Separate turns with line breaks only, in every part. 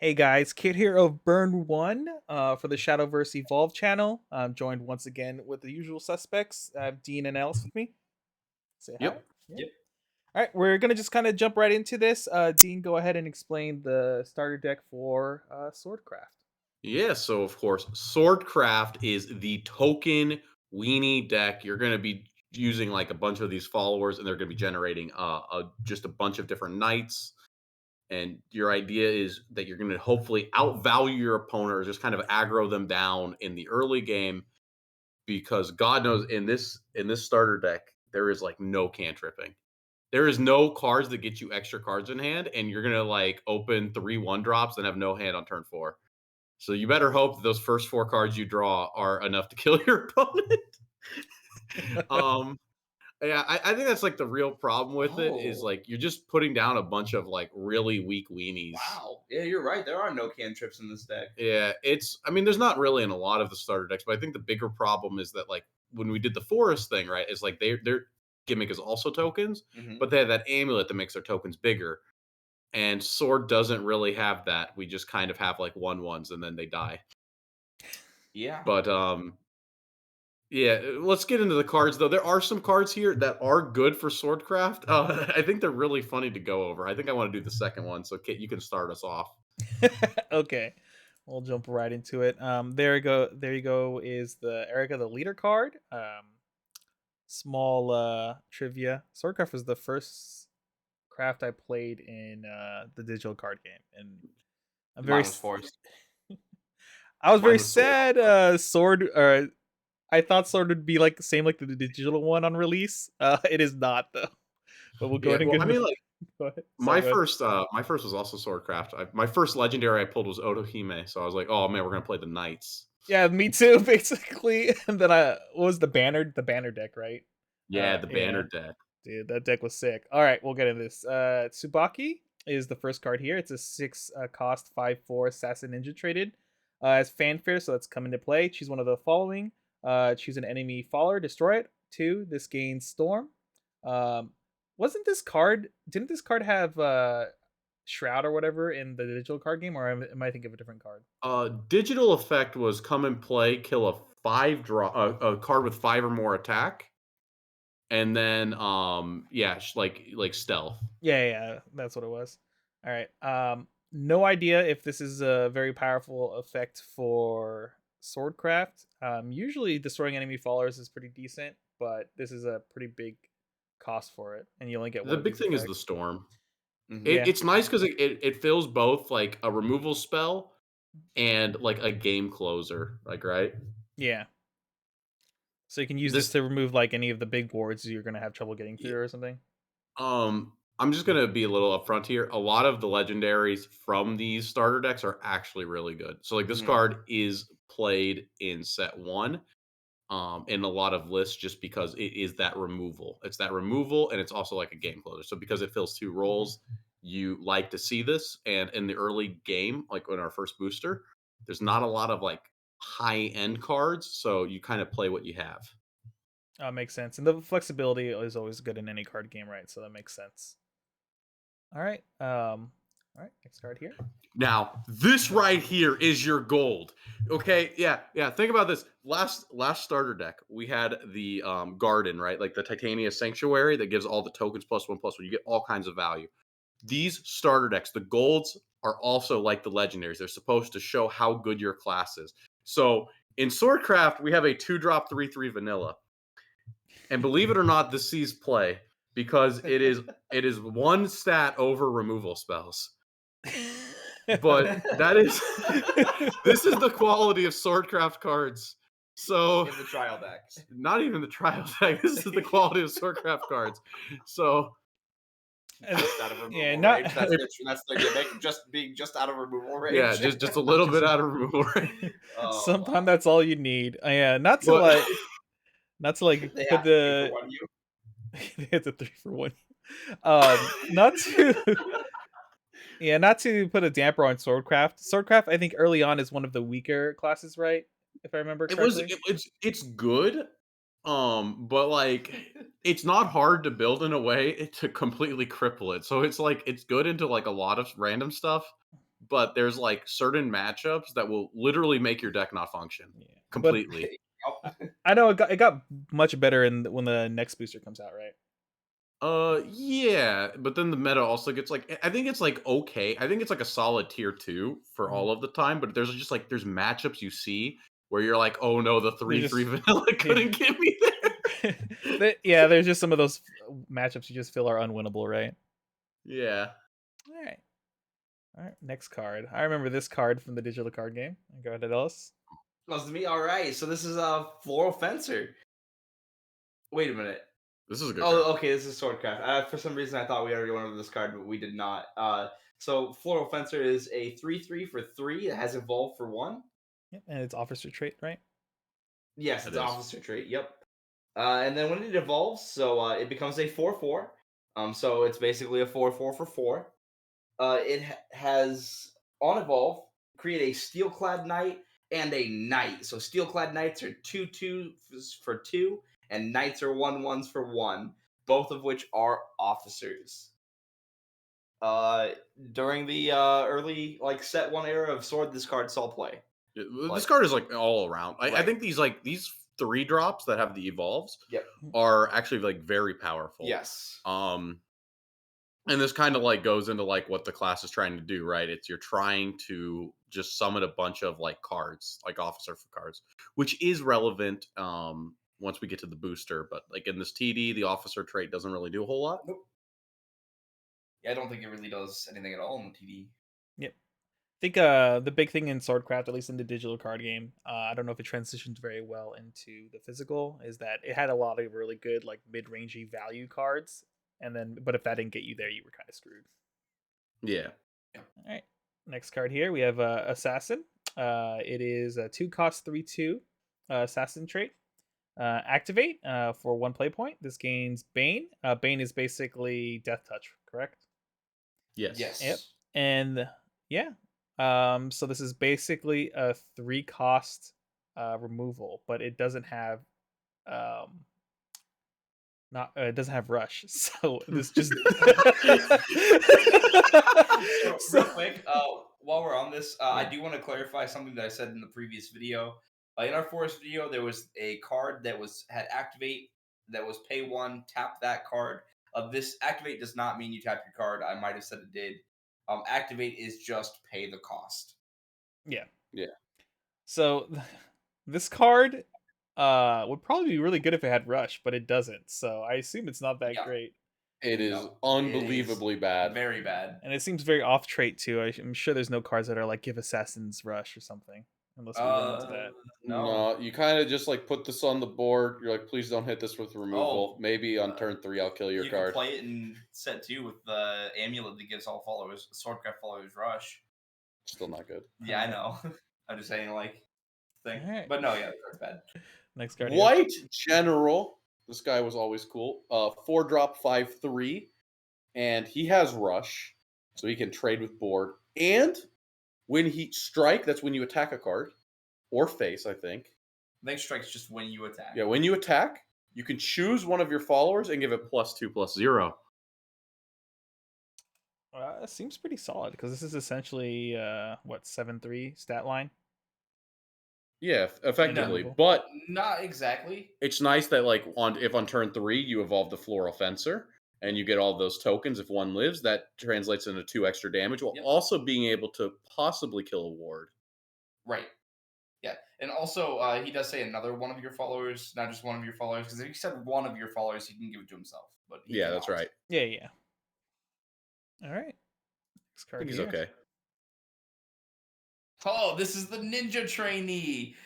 Hey guys, Kid here of Burn One for the Shadowverse Evolve channel. I'm joined once again with the usual suspects. I have Dean and Alice with me. Say hi.
Yep.
Yeah.
Yep.
All right, we're gonna just kind of jump right into this. Dean, go ahead and explain the starter deck for Swordcraft.
Yeah. So of course, Swordcraft is the token weenie deck. You're going to be using like a bunch of these followers, and they're going to be generating just a bunch of different knights. And your idea is that you're going to hopefully outvalue your opponent or just kind of aggro them down in the early game, because God knows in this starter deck there is like no cantripping. There is no cards that get you extra cards in hand, and you're gonna like open 3 1 drops and have no hand on turn 4. So you better hope that those first 4 cards you draw are enough to kill your opponent. um, yeah, I think that's like the real problem with it is
Oh,
like you're just putting down a bunch of like really weak weenies.
wow. Yeah, you're right. There are no cantrips in this deck.
Yeah, I mean, there's not really in a lot of the starter decks, but I think the bigger problem is that like when we did the forest thing, right? Is like their gimmick is also tokens,
Hmm.
but they have that amulet that makes their tokens bigger. And sword doesn't really have that. We just kind of have like 1/1s and then they die.
Yeah.
But yeah, let's get into the cards though. There are some cards here that are good for Swordcraft. I think they're really funny to go over. I think I want to do the second one, so Kit, you can start us off.
Okay, we'll jump right into it. There you go. There you go. Is the Erica the leader card? Small trivia. Swordcraft was the first craft I played in the digital card game, and I'm very
Mine was forest.
I was very
Mine was Sword.
sad. Sword. I thought Sword would be like the same like the digital one on release. It is not though. But we'll go
Yeah,
ahead and
well,
get
I
into.
mean, like
Go ahead. Sorry.
my
Go ahead.
first, my first was also Swordcraft. My first legendary I pulled was Otohime, so I was like, oh man, we're gonna play the knights.
Yeah, me too. Basically, and then what was the banner deck, right?
Yeah, the banner
Yeah,
deck.
dude, that deck was sick. All right, we'll get into this. Tsubaki is the first card here. It's a 6 cost 5/4 assassin ninja traded. As fanfare, so that's come into play. Choose one of the following. Choose an enemy follower, destroy it. 2. This gains storm. Um, wasn't this card? Didn't this card have shroud or whatever in the digital card game, or am I thinking of a different card?
Digital effect was come and play, kill a 5 draw, a card with 5 or more attack, and then yeah, like stealth.
Yeah, yeah, that's what it was. All right. No idea if this is a very powerful effect for Swordcraft. Usually destroying enemy followers is pretty decent, but this is a pretty big cost for it, and you only get
The
one of
big
these
thing is the
effects.
storm.
Hmm.
Yeah,
It's nice because it fills both like a removal spell and like a game closer. Like right.
yeah. So you can use this
This
to remove like any of the big boards you're gonna have trouble getting
y-
through or something.
I'm just gonna be a little upfront here. A lot of the legendaries from these starter decks are actually really good. So like this
Hmm.
card is played in set one, in a lot of lists just because it is that removal. It's that removal, and it's also like a game closer. So because it fills 2 roles, you like to see this. And in the early game, like in our first booster, there's not a lot of like high end cards, so you kind of play what you have.
Makes sense, and the flexibility is always good in any card game, right? So that makes sense. All right. All right. Next card here.
Now, this right here is your gold. Okay, yeah, yeah. Think about this. Last starter deck, we had the garden, right? Like the Titania Sanctuary that gives all the tokens +1/+1. You get all kinds of value. These starter decks, the golds are also like the legendaries. They're supposed to show how good your class is. So in Swordcraft, we have a 2-drop 3/3 vanilla. And believe it or not, this sees play because it is one stat over removal spells. But that is this is the quality of Swordcraft cards. So
In the trial decks.
not even the trial deck. This is the quality of Swordcraft cards. So
And
Just out of
yeah,
removal
not
range. That's the gimmick. Just being just out of removal
yeah,
range.
just a little
just
bit out of removal range.
Oh
sometimes
wow.
that's all you need. Yeah,
But
not to like
They
put
have to pay for
the
one you.
it's a 3 for 1. Not to yeah, not to put a damper on Swordcraft. Swordcraft, I think early on is one of the weaker classes, right? If I remember correctly.
it's good. But like it's not hard to build in a way to completely cripple it. So it's like it's good into like a lot of random stuff, but there's like certain matchups that will literally make your deck not function
Yeah. But
completely.
I know it got much better when the next booster comes out, right?
Yeah, but then the meta also gets like I think it's like okay. I think it's like a solid tier 2 for
Mhm.
all of the time, but there's just like there's matchups you see where you're like, "Oh no, the
They're
3/3
just
vanilla couldn't get me there."
yeah, there's just some of those matchups you just feel are unwinnable, right?
Yeah.
All right. All right, next card. I remember this card from the digital card game. Go ahead, Ellis.
Was me. All right. So this is a Floral Fencer. Wait a minute.
This is a good card.
Oh, okay. This is Swordcraft. For some reason, I thought we already went over this card, but we did not. So Floral Fencer is a 3/3 for 3. It has evolved for 1.
Yep, and it's officer trait, right?
Yes,
It
it's
is.
officer trait. Yep. And then when it evolves, so it becomes a 4/4. So it's basically a 4/4 for 4. Has on evolve create a Steelclad Knight and a Knight. So Steelclad Knights are 2/2 for 2, and Knights are 1/1s for 1. Both of which are officers. Uh, During the early like set 1 era of Sword, this card saw play.
Yeah,
Like,
this card is like all around. I
Right.
think these 3 drops that have the evolves
Yep.
are actually like very powerful.
Yes.
And this kind of like goes into like what the class is trying to do, right? It's you're trying to just summon a bunch of like cards, like officer for cards, which is relevant once we get to the booster. But like in this TD, the officer trait doesn't really do a whole lot.
Nope. Yeah, I don't think it really does anything at all in the TD.
Yep. I think the big thing in Swordcraft, at least in the digital card game, I don't know if it transitions very well into the physical, is that it had a lot of really good like mid-rangey value cards, and then but if that didn't get you there, you were kind of screwed.
Yeah.
All right, next card here we have Assassin. It is a 2-cost 3/2 assassin trait. Activate for 1 play point. This gains Bane. Bane is basically Death Touch, correct?
Yes.
Yep. And yeah. So this is basically a 3-cost removal, but it doesn't have not it doesn't have rush. So this just
So, real quick, while we're on this, I do want to clarify something that I said in the previous video. In our forest video, there was a card that had activate that was pay 1, tap that card. This activate does not mean you tap your card. I might have said it did. Activate is just pay the cost.
yeah.
Yeah.
So this card would probably be really good if it had rush, but it doesn't. So I assume it's not that
Yeah.
great.
It is
No,
unbelievably bad.
Very bad.
And it seems very off trait too. I'm sure there's no cards that are like give assassins rush or something, unless we run into that.
No.
You kind of just like put this on the board. You're like, please don't hit this with removal. Maybe on turn 3 I'll kill your
You
card.
can play it in set 2 with the amulet that gives all followers Swordcraft followers rush.
Still not good.
Yeah, I know. I'm just saying like thing.
Alright.
But no, yeah, it's bad.
Next card.
White General. This guy was always cool. 4-drop 5/3, and he has rush, so he can trade with board. And when he strike, that's when you attack a card or face, I think.
I think strike's just when you attack.
Yeah, when you attack, you can choose one of your followers and give it +2/+0.
It seems pretty solid because this is essentially what 7/3 stat line.
Yeah, effectively.
Removal.
But
Not exactly.
it's nice that like if on turn 3 you evolve the Floral Fencer and you get all those tokens if one lives, that translates into 2 extra damage while also being able to possibly kill a ward.
Right. Yeah. And also he does say another one of your followers, not just one of your followers, because if he said one of your followers, he can give it to himself. But he
Yeah, that's
cannot.
right.
Yeah. All right. Next
I
card
think he's
here.
okay.
Oh, this is the ninja trainee.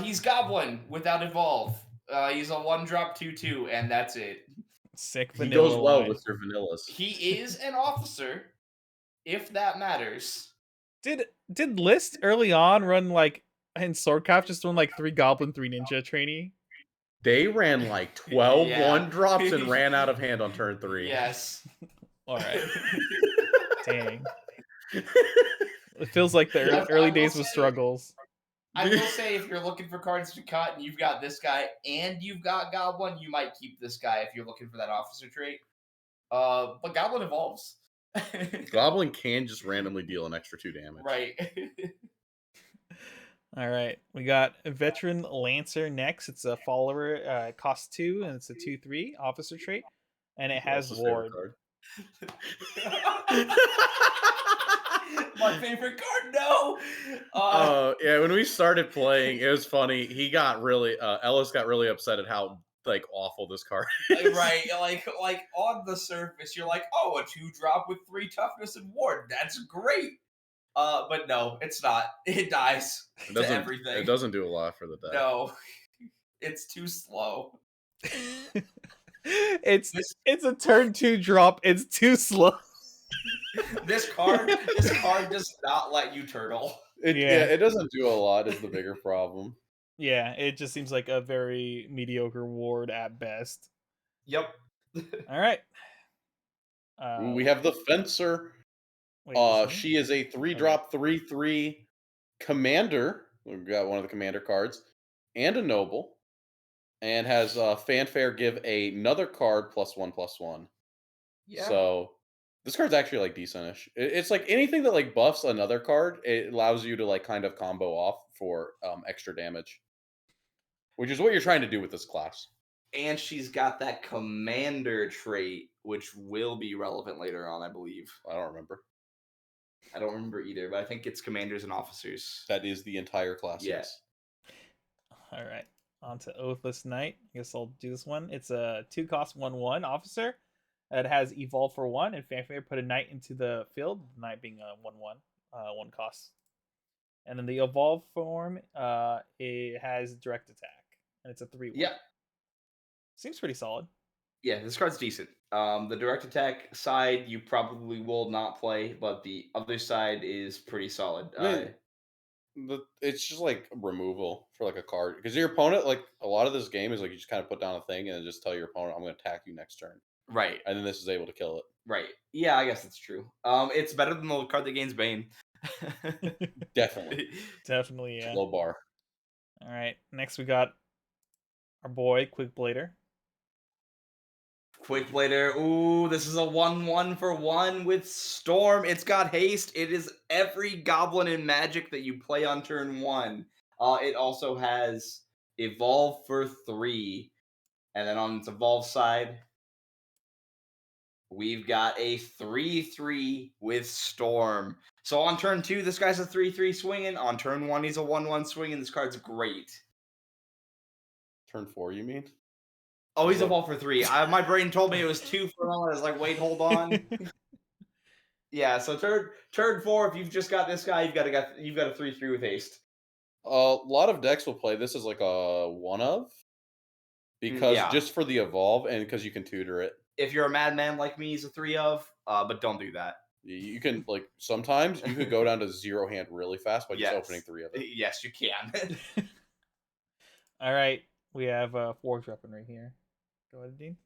He's Goblin without evolve. He's a 1-drop 2/2, and that's it.
Sick
He
vanilla
goes well
line.
with your vanillas.
He is an officer, if that matters.
Did List early on run like in Swordcraft just run like 3 Goblin, 3 Ninja trainee?
They ran like 12
Yeah.
1-drops and ran out of hand on turn 3.
Yes.
All right. Dang. It feels like the early days with struggles.
I will say, if you're looking for cards to cut and you've got this guy and you've got Goblin, you might keep this guy if you're looking for that officer trait. But Goblin evolves.
Goblin can just randomly deal an extra 2 damage.
Right.
All right, we got a veteran lancer next. It's a follower. It costs 2, and it's a 2/3 officer trait, and it has
Ross's favorite
ward.
card.
My favorite card. No.
Yeah, when we started playing, it was funny. He got really Ellis got really upset at how like awful this card is.
Right, like on the surface, you're like, oh, a 2-drop with 3 toughness and ward. That's great. But no, it's not. It dies to everything.
It doesn't do a lot for the deck.
No, it's too slow.
it's a turn 2 drop. It's too slow.
This card does not let you turtle.
It doesn't do a lot is the bigger problem.
Yeah, it just seems like a very mediocre ward at best.
Yep.
All right.
We have the Fencer.
Wait,
she is a 3-drop 3/3 commander. We've got one of the commander cards and a noble, and has fanfare give another card +1/+1.
Yeah.
So this card's actually like decentish. It's like anything that like buffs another card. It allows you to like kind of combo off for extra damage, which is what you're trying to do with this class.
And she's got that commander trait, which will be relevant later on, I believe.
I don't remember.
I don't remember either, but I think it's commanders and officers.
That is the entire class.
Yeah.
Yes.
All right. On to Oathless Knight. I guess I'll do this one. It's a 2-cost 1/1 officer. It has evolve for 1 and fanfare. Put a knight into the field. The knight being a 1/1, 1 cost. And then the evolve form, it has direct attack, and it's a 3/1.
Yeah.
Seems pretty solid.
Yeah, this card's decent. The direct attack side you probably will not play, but the other side is pretty solid.
It's just like removal for like a card because your opponent, like a lot of this game is like you just kind of put down a thing and then just tell your opponent, I'm going to attack you next turn.
Right.
And then this is able to kill it.
Right. Yeah, I guess that's true. It's better than the card that gains Bane.
Definitely.
Definitely, yeah.
Low bar.
All right. Next, we got our boy Quick Blader.
Quick Blader. Ooh, this is a 1/1 for 1 with Storm. It's got haste. It is every goblin in Magic that you play on turn 1. It also has evolve for 3. And then on its evolve side, we've got a 3/3 with Storm. So on turn 2, this guy's a 3/3 swinging. On turn 1, he's a 1/1 swinging. This card's great.
Turn 4, you mean?
Oh, he's evolved for 3. My brain told me it was 2 for 1. I was like, wait, hold on. Yeah, so turn 4, if you've just got this guy, you've got a 3/3 with haste.
A lot of decks will play this as like a one of because just for the evolve and because you can tutor it.
If you're a madman like me, he's a 3 of, but don't do that.
You can like sometimes you could go down to 0 hand really fast by just opening 3 of it.
Yes, you can.
All right, we have a Forge weapon right here. Go ahead, Dean.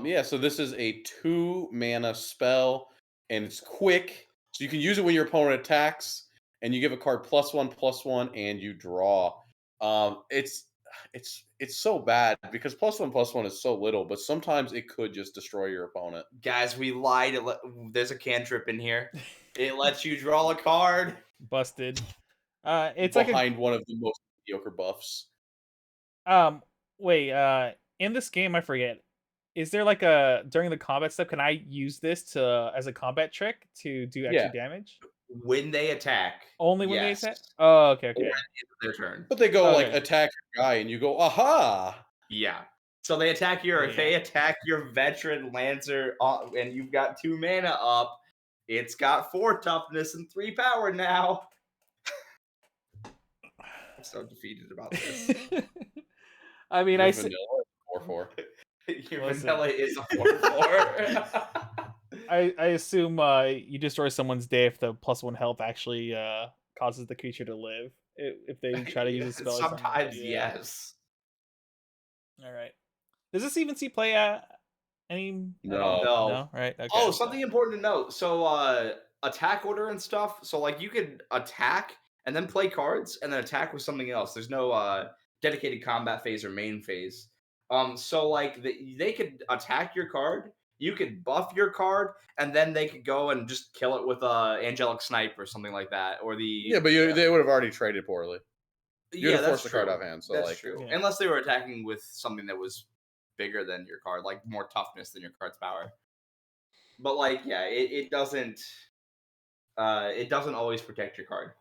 Yeah, so this is a 2 mana spell, and it's quick, so you can use it when your opponent attacks, and you give a card +1/+1, and you draw. It's so bad because +1/+1 is so little, but sometimes it could just destroy your opponent.
Guys, we lied. There's a cantrip in here. It lets you draw a card.
Busted. It's
behind one of the most mediocre buffs.
Wait, in this game, I forget. Is there like a during the combat step? Can I use this to as a combat trick to do extra damage?
When they attack.
Only when they attack. Oh, okay.
Or it's their turn.
But they go like attack your guy, and you go aha.
Yeah. So they attack your veteran lancer, and you've got 2 mana up. It's got 4 toughness and 3 power now. I'm so defeated about this.
I mean,
your vanilla is 4/4.
Your vanilla is a 4/4.
I assume you destroy someone's day if the +1 health actually causes the creature to live. If they try to use a spell.
Sometimes, yes.
All right. Does this even see play at any?
No.
Right. Okay.
Oh, something important to note. So, attack order and stuff. So, like, you could attack and then play cards and then attack with something else. There's no dedicated combat phase or main phase. So, like, they could attack your card you could buff your card, and then they could go and just kill it with a angelic snipe or something like that, or the
Yeah, but they would have already traded poorly. You would have
that's
forced the card
true.
out of hand. So
That's
like,
true.
Yeah.
Unless they were attacking with something that was bigger than your card, like more toughness than your card's power. But like, yeah, it doesn't always protect your card.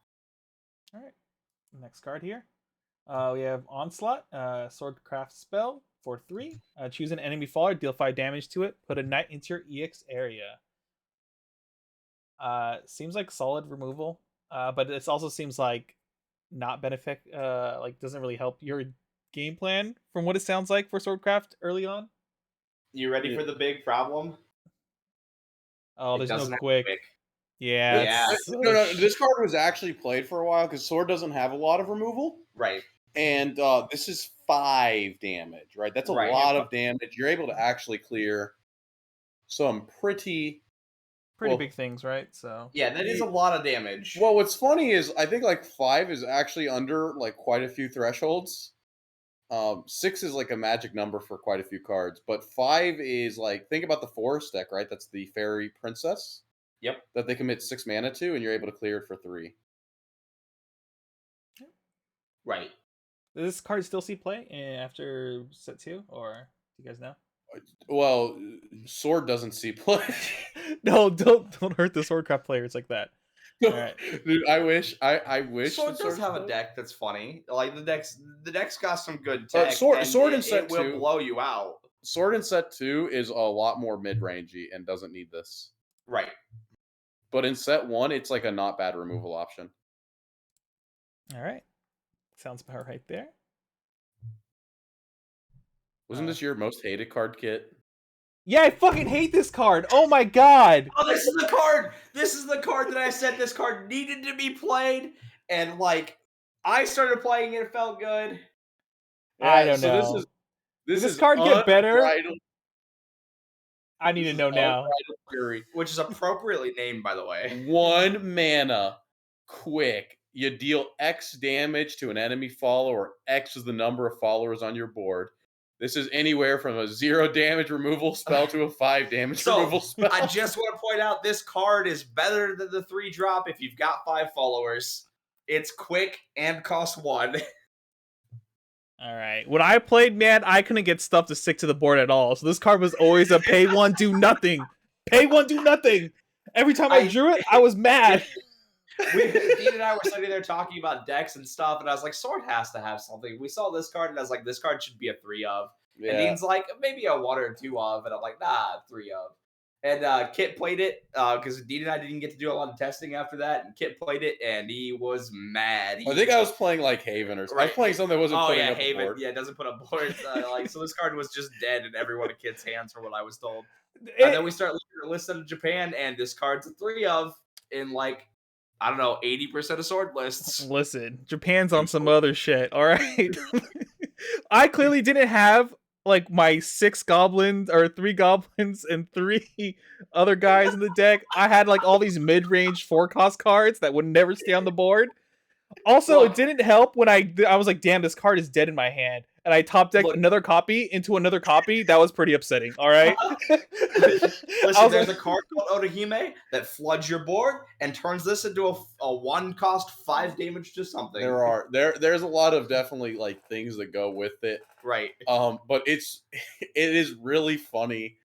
All right. Next card here. We have Onslaught, Swordcraft spell for 3. Choose an enemy follower, deal 5 damage to it. Put a knight into your EX area. Seems like solid removal, but it also seems like not benefit. Like doesn't really help your game plan from what it sounds like for Swordcraft early on.
You ready for the big problem?
Oh,
It
there's no
doesn't have
quick.
quick.
Yeah.
Yeah.
no, this card was actually played for a while because Sword doesn't have a lot of removal,
Right.
and this is 5 damage, right? That's a
Right.
lot of damage. You're able to actually clear some pretty well,
big things, right? So
Yeah, that is a lot of damage.
Well, what's funny is I think like 5 is actually under like quite a few thresholds. 6 is like a magic number for quite a few cards, but 5 is like, think about the forest deck, right? That's the fairy princess.
Yep.
That they commit 6 mana to, and you're able to clear it for 3.
Right.
does this card still see play after set 2, or do you guys know?
Well, Sword doesn't see play.
No, don't hurt the Swordcraft players like that. All right.
Dude, I wish.
Sword
the
does have a
play.
deck that's funny. Like the deck's got some good tech.
Sword
and
in set
it will
2
blow you out.
Sword in set 2 is a lot more mid-rangey and doesn't need this.
Right.
But in set 1, it's like a not bad removal option.
All right. Sounds about right there.
Wasn't this your most hated card kit?
Yeah, I fucking hate this card. Oh my god.
Oh, this is the card. This is the card that I said this card needed to be played, and like I started playing it, it felt good.
I don't know.
This
this
is
card get better?
unbridled-
I need to know now.
unbridled fury.
Which is appropriately named, by the way.
1 mana, quick. You deal X damage to an enemy follower. X is the number of followers on your board. This is anywhere from a 0 damage removal spell to a 5 damage removal spell.
I just want to point out this card is better than the 3-drop if you've got 5 followers. It's quick and costs 1.
All right. When I played, man, I couldn't get stuff to stick to the board at all. So this card was always a pay 1, do nothing. Pay 1, do nothing. Every time I drew it, I was mad.
Dean and I were sitting there talking about decks and stuff, and I was like, Sword has to have something. We saw this card, and I was like, this card should be a 3 of.
Yeah.
And Dean's like, maybe a 1 or 2 of, and I'm like, nah, 3 of. And Kit played it, because Dean and I didn't get to do a lot of testing after that, and Kit played it, and he was mad.
I think I was playing like Haven or something. I was playing something that wasn't putting up
Haven.
a board.
Yeah, it doesn't put up boards. So this card was just dead in every one of Kit's hands, from what I was told. And then we start looking at a list of Japan, and this card's a 3 of in like, I don't know, 80% of sword lists.
Listen, Japan's on some other shit, all right? I clearly didn't have like my 6 goblins or 3 goblins and 3 other guys in the deck. I had like all these mid-range 4-cost cards that would never stay on the board. Also, it didn't help when I was like, damn, this card is dead in my hand. And I top decked another copy into another copy. That was pretty upsetting. All right.
Listen, there's a card called Otahime that floods your board and turns this into a 1-cost 5 damage to something.
There's a lot of definitely like things that go with it.
Right.
But it is really funny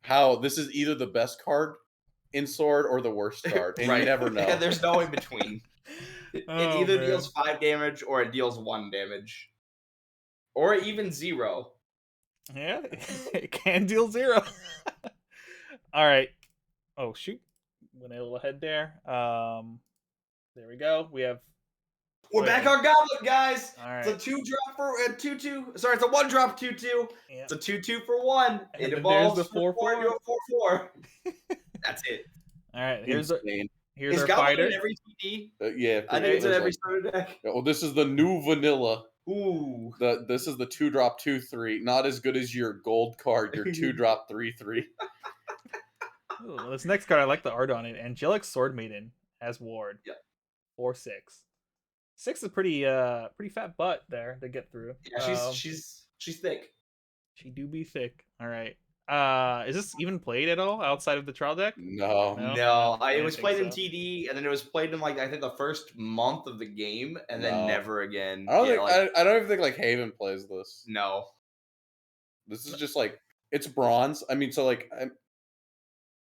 how this is either the best card in Sword or the worst card, and you never know.
And there's no in between. It either deals 5 damage or it deals 1 damage. Or even 0.
Yeah, it can deal 0. All right. Oh, shoot. Went a little ahead there. There we go.
We're back on Goblin, guys.
All right.
It's a 2-drop for a 2/2. Sorry, it's a 1-drop 2/2.
Yep.
It's a 2/2 for 1.
And
it evolves
there's the 4/4
into a 4/4. That's it.
All right. Here's our
Goblin
fighter.
in every TD?
Yeah,
I think it's in every starter deck.
Well, this is the new vanilla.
Ooh.
This is the 2-drop 2/3. Not as good as your gold card, your 2-drop 3/3.
Ooh, this next card, I like the art on it. Angelic Sword Maiden as ward.
Yep.
4/6. 6 is pretty fat butt there to get through.
Yeah, she's thick.
She do be thick. All right. Is this even played at all outside of the trial deck?
No.
No,
I
it
didn't
was
think
played in
so.
TD, and then it was played in like I think the first month of the game, and then
No.
never again.
I don't
Yeah,
think
like
I don't even think like Haven plays this.
no.
This is just like it's bronze. I mean, so like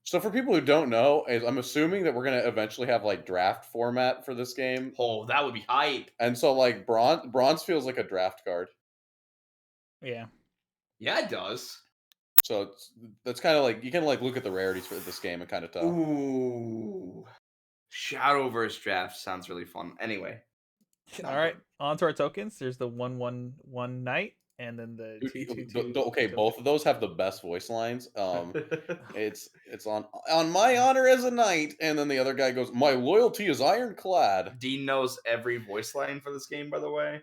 so for people who don't know, I'm assuming that we're gonna eventually have like draft format for this game.
Oh, that would be hype.
And so like bronze feels like a draft card.
Yeah.
Yeah, it does.
So that's kind of like you can like look at the rarities for this game and kind of tell.
Ooh, Shadowverse draft sounds really fun. Anyway,
All right, on to our tokens. There's the 1/1/1 knight, and then the 2/2/2.
Okay,
token.
both of those have the best voice lines. It's on my honor as a knight, and then the other guy goes, "My loyalty is ironclad."
Dean knows every voice line for this game, by the way.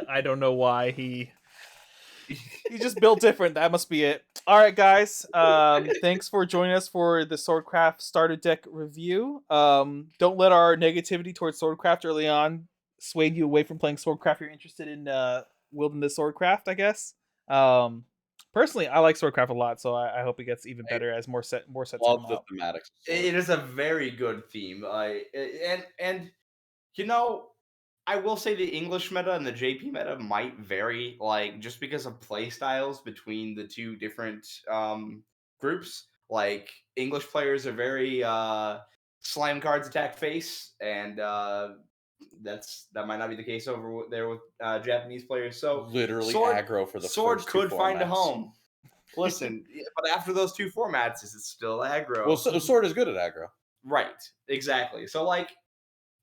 I don't know why he's just built different. That must be it. All right, guys. Thanks for joining us for the Swordcraft starter deck review. Don't let our negativity towards Swordcraft early on sway you away from playing Swordcraft. You're interested in wielding the Swordcraft, I guess. Personally, I like Swordcraft a lot, so I hope it gets even better as more sets
Love
come
the
out.
thematics.
It is a very good theme. And you know, I will say the English meta and the JP meta might vary, like just because of play styles between the two different groups. Like English players are very slam cards attack face, and that might not be the case over there with Japanese players. So
Literally
sword
aggro for the
sword
first two
could find a
formats.
home. Listen, but after those two formats, is it still aggro?
Well, sword is good at aggro.
Right, exactly. So like,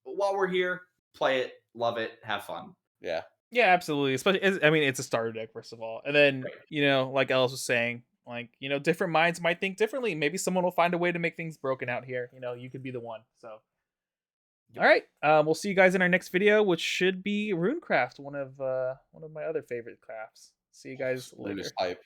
while we're here, play it, love it, have fun.
Yeah.
Yeah, absolutely. Especially, I mean, it's a starter deck first of all, and then
Right.
like Ellis was saying, like different minds might think differently. Maybe someone will find a way to make things broken out here. You could be the one. So, all right, we'll see you guys in our next video, which should be Runecraft, one of my other favorite crafts. See you guys
Rune is
later.
hype.